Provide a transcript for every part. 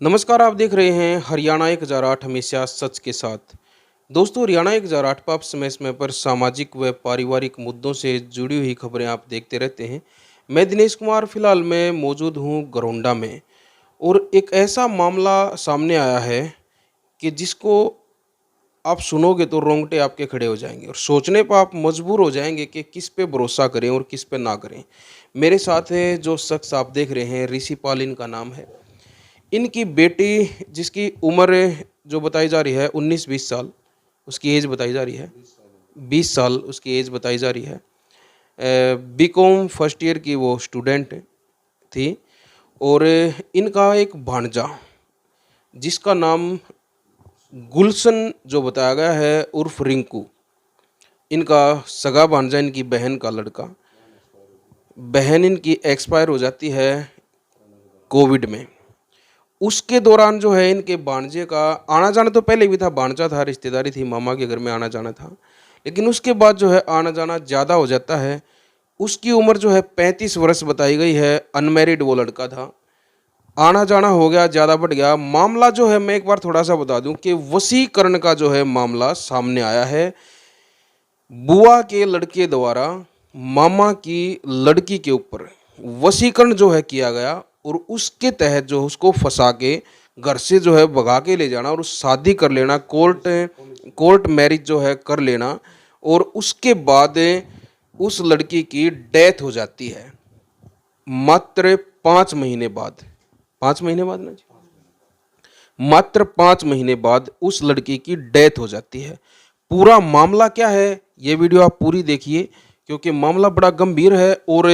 नमस्कार, आप देख रहे हैं हरियाणा 1008 हमेशा सच के साथ। दोस्तों, हरियाणा 1008 पर आप समय समय पर सामाजिक व पारिवारिक मुद्दों से जुड़ी हुई खबरें आप देखते रहते हैं। मैं दिनेश कुमार फिलहाल मैं मौजूद हूँ गरोंडा में और एक ऐसा मामला सामने आया है कि जिसको आप सुनोगे तो रोंगटे आपके खड़े हो जाएंगे और सोचने पर आप मजबूर हो जाएंगे कि किस पे भरोसा करें और किस पे ना करें। मेरे साथ है जो शख्स आप देख रहे हैं, ऋषि पाल इनका नाम है। इनकी बेटी जिसकी उम्र जो बताई जा रही है 19-20 साल, उसकी एज बताई जा रही है। 20 साल उसकी एज बताई जा रही है। बीकॉम फर्स्ट ईयर की वो स्टूडेंट थी और इनका एक भांजा जिसका नाम गुलशन जो बताया गया है उर्फ रिंकू, इनका सगा भांजा, इनकी बहन का लड़का। बहन इनकी एक्सपायर हो जाती है कोविड में। उसके दौरान जो है इनके भांजे का आना जाना तो पहले भी था, भांजा था, रिश्तेदारी थी, मामा के घर में आना जाना था। लेकिन उसके बाद जो है आना जाना ज़्यादा हो जाता है। उसकी उम्र जो है 35 वर्ष बताई गई है, अनमैरिड वो लड़का था। आना जाना हो गया, ज़्यादा बढ़ गया मामला। जो है मैं एक बार थोड़ा सा बता दूं कि वशीकरण का जो है मामला सामने आया है। बुआ के लड़के द्वारा मामा की लड़की के ऊपर वशीकरण जो है किया गया और उसके तहत जो उसको फंसा के घर से जो है भगा के ले जाना और शादी कर लेना, कोर्ट मैरिज जो है कर लेना। और उसके बाद उस लड़की की डेथ हो जाती है मात्र 5 महीने बाद। 5 महीने बाद ना जी, मात्र 5 महीने बाद उस लड़की की डेथ हो जाती है। पूरा मामला क्या है ये वीडियो आप पूरी देखिए, क्योंकि मामला बड़ा गंभीर है और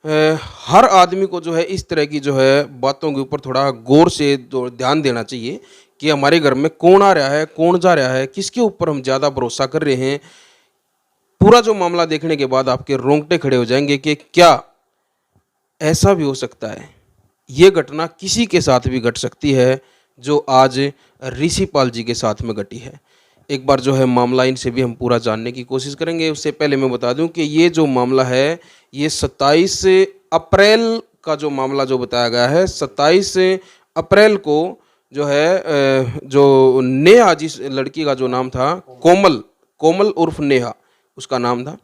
हर आदमी को जो है इस तरह की जो है बातों के ऊपर थोड़ा गौर से ध्यान देना चाहिए कि हमारे घर में कौन आ रहा है, कौन जा रहा है, किसके ऊपर हम ज़्यादा भरोसा कर रहे हैं। पूरा जो मामला देखने के बाद आपके रोंगटे खड़े हो जाएंगे कि क्या ऐसा भी हो सकता है। ये घटना किसी के साथ भी घट सकती है जो आज ऋषिपाल जी के साथ में घटी है। एक बार जो है मामला इनसे भी हम पूरा जानने की कोशिश करेंगे। उससे पहले मैं बता दूं कि ये जो मामला है ये 27 अप्रैल का जो मामला जो बताया गया है, 27 अप्रैल को जो है जो नेहा, जिस लड़की का जो नाम था कोमल, कोमल उर्फ नेहा उसका नाम था,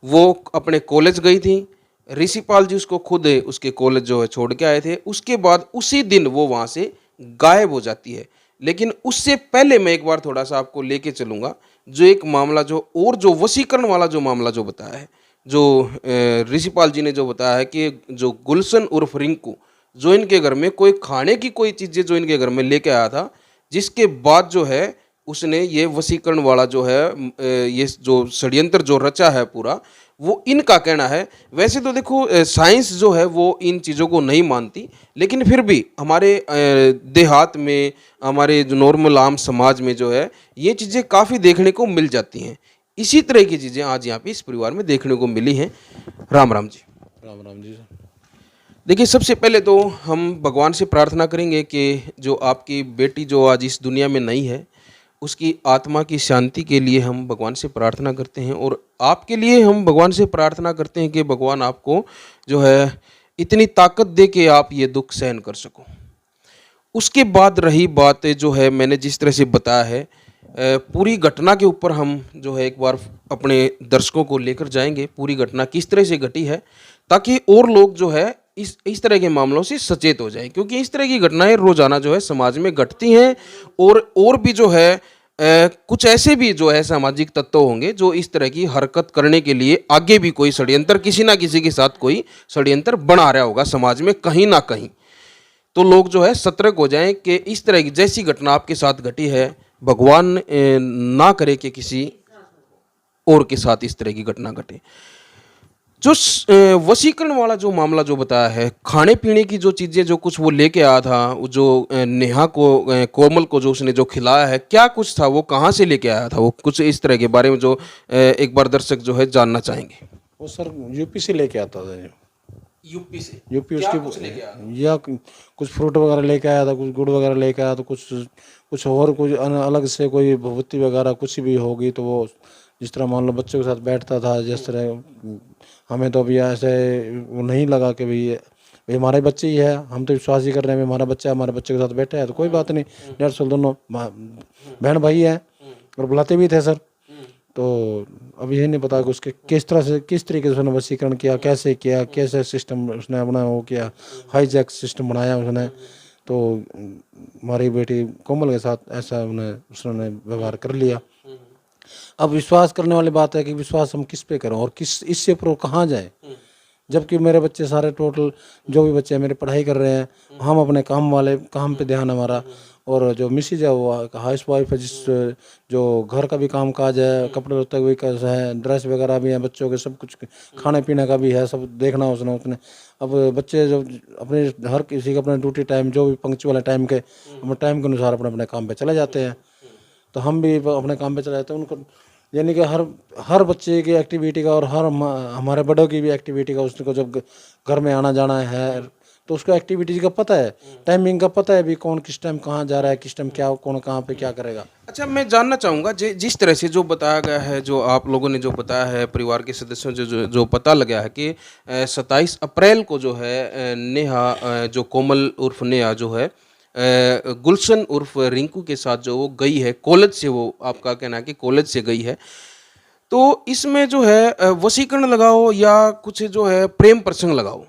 वो अपने कॉलेज गई थी। ऋषिपाल जी उसको खुद उसके कॉलेज जो है छोड़ के आए थे। उसके बाद उसी दिन वो वहाँ से गायब हो जाती है। लेकिन उससे पहले मैं एक बार थोड़ा सा आपको लेके चलूँगा जो एक मामला जो वशीकरण वाला जो मामला जो बताया है, जो ऋषिपाल जी ने जो बताया है कि जो गुलशन उर्फ रिंकू जो इनके घर में कोई खाने की कोई चीज़ें जो इनके घर में लेके आया था, जिसके बाद जो है उसने ये वशीकरण वाला जो है ये जो षड्यंत्र जो रचा है पूरा, वो इनका कहना है। वैसे तो देखो साइंस जो है वो इन चीज़ों को नहीं मानती, लेकिन फिर भी हमारे देहात में, हमारे जो नॉर्मल आम समाज में जो है ये चीज़ें काफ़ी देखने को मिल जाती हैं। इसी तरह की चीज़ें आज यहाँ पे इस परिवार में देखने को मिली हैं। राम राम जी। राम राम जी। देखिए, सबसे पहले तो हम भगवान से प्रार्थना करेंगे कि जो आपकी बेटी जो आज इस दुनिया में नहीं है, उसकी आत्मा की शांति के लिए हम भगवान से प्रार्थना करते हैं और आपके लिए हम भगवान से प्रार्थना करते हैं कि भगवान आपको जो है इतनी ताकत दे कि आप ये दुख सहन कर सको। उसके बाद रही बात जो है मैंने जिस तरह से बताया है, पूरी घटना के ऊपर हम जो है एक बार अपने दर्शकों को लेकर जाएंगे, पूरी घटना किस तरह से घटी है, ताकि और लोग जो है इस तरह के मामलों से सचेत हो जाएं, क्योंकि इस तरह की घटनाएं रोजाना जो है समाज में घटती हैं। और भी जो है कुछ ऐसे भी जो है सामाजिक तत्व होंगे जो इस तरह की हरकत करने के लिए आगे भी कोई षड्यंत्र, किसी ना किसी के साथ कोई षड्यंत्र बना रहा होगा समाज में कहीं ना कहीं। तो लोग जो है सतर्क हो जाएं कि इस तरह की जैसी घटना आपके साथ घटी है, भगवान ना करे कि किसी और के साथ इस तरह की घटना घटे। जो वशीकरण वाला जो मामला जो बताया है, खाने पीने की जो चीज़ें जो कुछ वो लेके आया था, वो जो नेहा को, कोमल को जो उसने जो खिलाया है, क्या कुछ था, वो कहाँ से लेके आया था, वो कुछ इस तरह के बारे में जो एक बार दर्शक जो है जानना चाहेंगे। वो सर यूपी से लेके आता था जी। यूपी से यूपी क्या उसकी कुछ लेके आया था? या कुछ फ्रूट वगैरह लेके आया था, कुछ गुड़ वगैरह लेके आया था, कुछ कुछ और कुछ अलग से कोई भभूति वगैरह कुछ भी होगी तो वो जिस तरह मान लो बच्चों के साथ बैठता था, जिस तरह हमें तो अभी ऐसे वो नहीं लगा कि भाई भाई हमारे बच्चे ही है, हम तो विश्वास ही कर रहे हैं हमारा बच्चा है, हमारे बच्चे के साथ बैठा है तो कोई बात नहीं, 1.5 साल दोनों बहन भाई हैं और बुलाते भी थे सर। तो अब ये नहीं पता कि उसके किस तरह से किस तरीके से उसने वशीकरण किया, कैसे सिस्टम उसने अपना वो किया, हाईजैक सिस्टम बनाया उसने। तो हमारी बेटी कोमल के साथ ऐसा उसने व्यवहार कर लिया। अब विश्वास करने वाली बात है कि विश्वास हम किस पे करें और किस इससे ऊपर कहाँ जाए, जबकि मेरे बच्चे सारे टोटल जो भी बच्चे मेरे पढ़ाई कर रहे हैं, हम अपने काम पे ध्यान हमारा, और जो मिसेज है वो हाउस वाइफ है, जो घर का भी काम काज है, कपड़े लत्ते भी कैसा है, ड्रेस वगैरह भी है बच्चों के, सब कुछ खाने पीने का भी है, सब देखना उसने। अब बच्चे जो अपने हर किसी का अपना ड्यूटी टाइम जो भी पंक्चुअल है टाइम के, अपने टाइम के अनुसार अपने अपने काम पे चले जाते हैं, तो हम भी अपने काम पे चले जाते हैं। उनको यानी कि हर बच्चे की एक्टिविटी का और हमारे बड़ों की भी एक्टिविटी का उसको जब घर में आना जाना है तो उसको एक्टिविटीज का पता है, टाइमिंग का पता है भी, कौन किस टाइम कहाँ जा रहा है, किस टाइम क्या कौन कहाँ पे क्या करेगा। अच्छा, मैं जानना चाहूँगा जिस तरह से जो बताया गया है, जो आप लोगों ने जो बताया है, परिवार के सदस्यों जो पता लगा है कि 27 अप्रैल को जो है नेहा जो कोमल उर्फ नेहा जो है गुलशन उर्फ रिंकू के साथ जो वो गई है कॉलेज से, वो आपका कहना है कि कॉलेज से गई है, तो इसमें जो है वशीकरण लगाओ या कुछ जो है प्रेम प्रसंग लगाओ,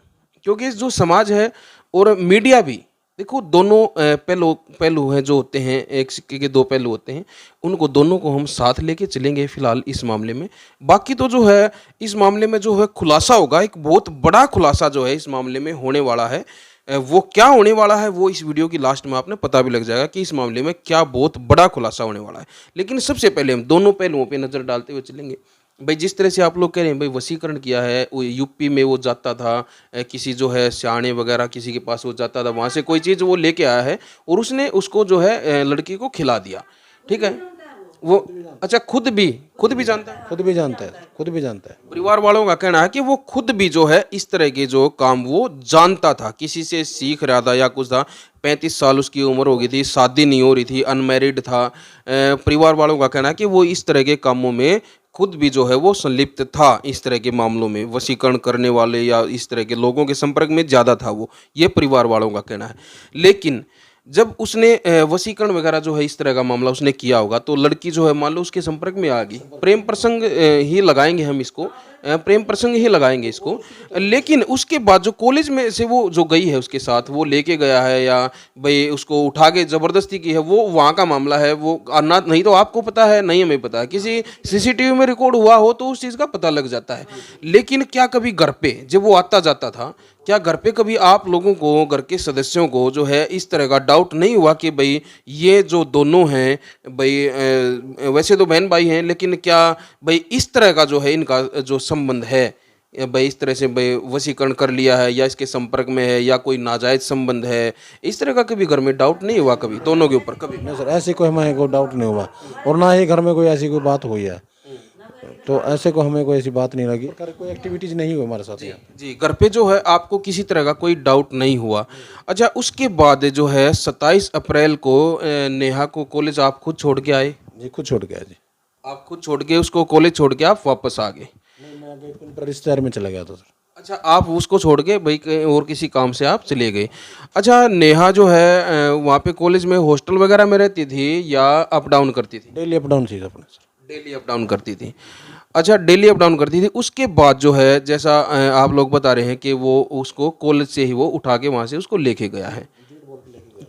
क्योंकि जो समाज है और मीडिया भी, देखो दोनों पहलू हैं जो होते हैं, एक सिक्के के दो पहलू होते हैं, उनको दोनों को हम साथ लेके चलेंगे फिलहाल इस मामले में। बाकी तो जो है इस मामले में जो है खुलासा होगा, एक बहुत बड़ा खुलासा जो है इस मामले में होने वाला है। वो क्या होने वाला है वो इस वीडियो की लास्ट में आपने पता भी लग जाएगा कि इस मामले में क्या बहुत बड़ा खुलासा होने वाला है। लेकिन सबसे पहले हम दोनों पहलुओं पे नज़र डालते हुए चलेंगे। भाई जिस तरह से आप लोग कह रहे हैं भाई वशीकरण किया है, वो यूपी में वो जाता था, किसी जो है सियाणे वगैरह किसी के पास वो जाता था, वहाँ से कोई चीज़ वो लेके आया है और उसने उसको जो है लड़की को खिला दिया, ठीक है वो। अच्छा, खुद भी जानता है, खुद भी जानता है। परिवार वालों का कहना है कि वो खुद भी जो है इस तरह के जो काम वो जानता था, किसी से सीख रहा था या कुछ था। 35 साल उसकी उम्र हो गई थी, शादी नहीं हो रही थी, अनमैरिड था। परिवार वालों का कहना है कि वो इस तरह के कामों में खुद भी जो है वो संलिप्त था, इस तरह के मामलों में वशीकरण करने वाले या इस तरह के लोगों के संपर्क में ज़्यादा था वो, ये परिवार वालों का कहना है। लेकिन जब उसने वशीकरण वगैरह जो है इस तरह का मामला उसने किया होगा तो लड़की जो है मान लो उसके संपर्क में आ गई, प्रेम प्रसंग ही लगाएंगे हम इसको, प्रेम प्रसंग ही लगाएंगे इसको। लेकिन उसके बाद जो कॉलेज में से वो जो गई है उसके साथ वो लेके गया है या भाई उसको उठा के ज़बरदस्ती की है, वो वहाँ का मामला है। वो ना नहीं तो आपको पता है, नहीं हमें पता है, किसी सीसीटीवी में रिकॉर्ड हुआ हो तो उस चीज़ का पता लग जाता है। लेकिन क्या कभी घर पे जब वो आता जाता था, क्या घर पे कभी आप लोगों को, घर के सदस्यों को जो है इस तरह का डाउट नहीं हुआ कि भाई ये जो दोनों हैं भाई वैसे तो बहन भाई हैं, लेकिन क्या भाई इस तरह का जो है इनका जो संबंध है, भाई इस तरह से भाई वशीकरण कर लिया है या इसके संपर्क में है या कोई नाजायज संबंध है, इस तरह का कभी घर में डाउट नहीं हुआ कभी दोनों के ऊपर? कभी नहीं सर, ऐसे कोई हमें कोई डाउट नहीं हुआ और ना ही घर में कोई ऐसी कोई बात हुई है, तो ऐसे को हमें कोई ऐसी बात नहीं लगी, कोई एक्टिविटीज नहीं हुई हमारे साथ। जी, घर पे जो है आपको किसी तरह का कोई डाउट नहीं हुआ। अच्छा, उसके बाद जो है 27 अप्रैल को नेहा को कॉलेज आप खुद छोड़ के आए? जी, खुद छोड़ गया जी। आप खुद छोड़ के उसको कॉलेज छोड़ के आप वापस आ गए? नहीं, मैं आगे अपने रिश्तेदार में चला गया था सर। अच्छा, आप उसको छोड़ के भाई कहीं और किसी काम से आप चले गए। अच्छा, नेहा जो है वहाँ पे कॉलेज में हॉस्टल वगैरह में रहती थी या अप डाउन करती थी? डेली अप डाउन थी अपने सर। डेली अप डाउन करती थी। अच्छा, डेली अप डाउन करती थी। उसके बाद जो है जैसा आप लोग बता रहे हैं कि वो उसको कॉलेज से ही वो उठा के वहाँ से उसको लेके गया है।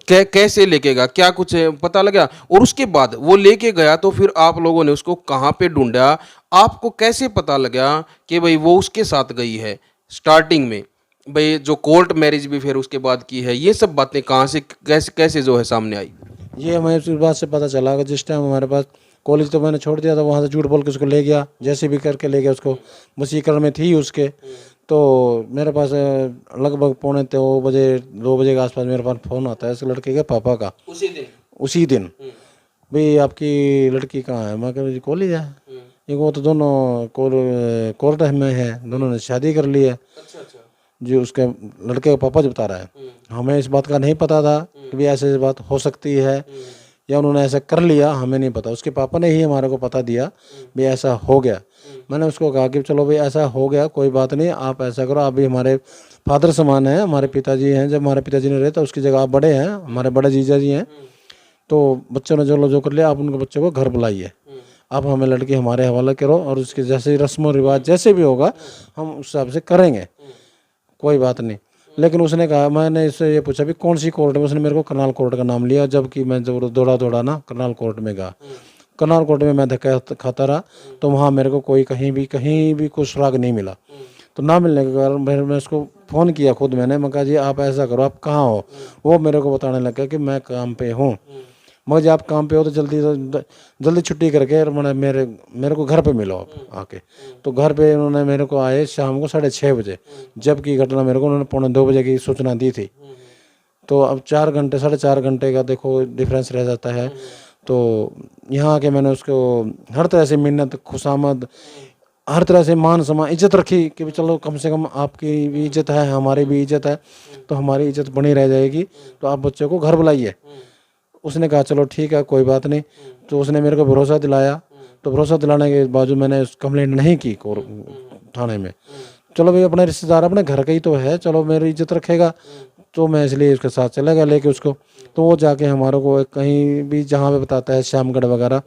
कैसे लेके गया, क्या कुछ पता लगा? और उसके बाद वो लेके गया तो फिर आप लोगों ने उसको कहाँ पे ढूंढा? आपको कैसे पता लगा कि भाई वो उसके साथ गई है? स्टार्टिंग में भाई जो कोर्ट मैरिज भी फिर उसके बाद की है, ये सब बातें कहाँ से कैसे कैसे जो है सामने आई? ये हमें इस बात से पता चला कि जिस टाइम हमारे पास कॉलेज तो मैंने छोड़ दिया था, वहाँ से झूठ बोल के उसको ले गया, जैसे भी करके ले गया उसको, वशीकरण में थी उसके। तो मेरे पास लगभग 2 बजे के आसपास मेरे पास फ़ोन आता है इस लड़के के पापा का। उसी दिन भाई आपकी लड़की कहाँ है? मैं कहा जी कॉलेज है। ये वो तो दोनों कोर्ट में है, दोनों ने शादी कर ली है। जो उसके लड़के का पापा जो बता रहा है, हमें इस बात का नहीं पता था कि भी ऐसे बात हो सकती है या उन्होंने ऐसा कर लिया, हमें नहीं पता। उसके पापा ने ही हमारे को पता दिया भी ऐसा हो गया। मैंने उसको कहा कि चलो भाई ऐसा हो गया, कोई बात नहीं, आप ऐसा करो, आप भी हमारे फादर समान हैं, हमारे पिताजी हैं, जब हमारे पिताजी ने रहे तो उसकी जगह आप बड़े हैं, हमारे बड़े जीजा जी हैं, तो बच्चों ने जो कर लिया, आप उनके बच्चों को घर बुलाइए, आप हमें लड़की हमारे हवाले करो, और उसके जैसे रस्म रिवाज जैसे भी होगा हम उस हिसाब से करेंगे, कोई बात नहीं। लेकिन उसने कहा, मैंने इससे ये पूछा भी कौन सी कोर्ट में, उसने मेरे को करनाल कोर्ट का नाम लिया, जबकि मैं जब दौड़ा ना करनाल कोर्ट में गया, करनाल कोर्ट में मैं धक्का खाता रहा, तो वहाँ मेरे को कोई कहीं भी कोई सुराग नहीं मिला। तो ना मिलने के कारण मैं उसको फ़ोन किया खुद, मैं कहा जी आप ऐसा करो, आप कहाँ हो। वो मेरे को बताने लगा कि मैं काम पे हूँ। मगर जब आप काम पे हो तो जल्दी छुट्टी करके मेरे को घर पे मिलो आप आके। तो घर पे उन्होंने मेरे को आए शाम को 6:30 बजे, जबकि घटना मेरे को उन्होंने 1:45 बजे की सूचना दी थी। तो अब 4 घंटे 4.5 घंटे का देखो डिफरेंस रह जाता है। तो यहाँ आके मैंने उसको हर तरह से मिन्नत, खुशामद, हर तरह से मान सम्मान, इज्जत रखी कि भी चलो कम से कम आपकी भी इज्जत है, हमारी भी इज्जत है, तो हमारी इज्जत बनी रह जाएगी, तो आप बच्चे को घर बुलाइए। उसने कहा चलो ठीक है, कोई बात नहीं। तो उसने मेरे को भरोसा दिलाया, तो भरोसा दिलाने के बावजूद मैंने कंप्लेंट नहीं की थाने में। चलो भाई अपने रिश्तेदार अपने घर का ही तो है, चलो मेरी इज्जत रखेगा, तो मैं इसलिए उसके साथ चला गया लेके उसको। तो वो जाके हमारे को कहीं भी जहाँ पे बताता है श्यामगढ़ वगैरह,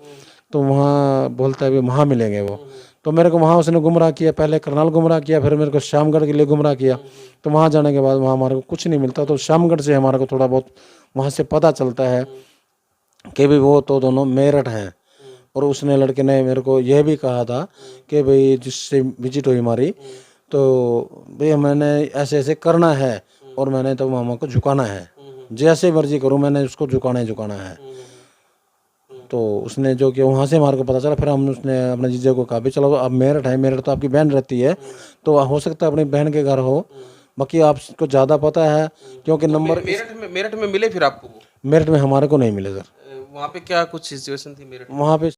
तो वहाँ बोलता है भी वहाँ मिलेंगे वो। तो मेरे को वहाँ उसने गुमराह किया, पहले करनाल गुमराह किया, फिर मेरे को श्यामगढ़ के लिए गुमराह किया। तो वहाँ जाने के बाद वहाँ हमारे को कुछ नहीं मिलता, तो श्यामगढ़ से हमारे को थोड़ा बहुत वहाँ से पता चलता है कि भाई वो तो दोनों मेरठ हैं। और उसने लड़के ने मेरे को यह भी कहा था कि भाई जिससे विजिट हुई हमारी, तो भाई मैंने ऐसे ऐसे करना है, और मैंने तो मामा को झुकाना है, जैसे मर्जी करूँ, मैंने उसको झुकाना ही झुकाना है। तो उसने जो कि वहाँ से हमारे को पता चला, फिर हम उसने अपने जीजा को कहा भी चलो अब मेरठ है, मेरठ तो आपकी बहन रहती है, तो हो सकता है अपनी बहन के घर हो, बाकी आपको ज़्यादा पता है क्योंकि नंबर मेरठ में मिले फिर आपको वो? मेरठ में हमारे को नहीं मिले सर। वहाँ पे क्या कुछ सिचुएशन थी मेरठ में? वहाँ पे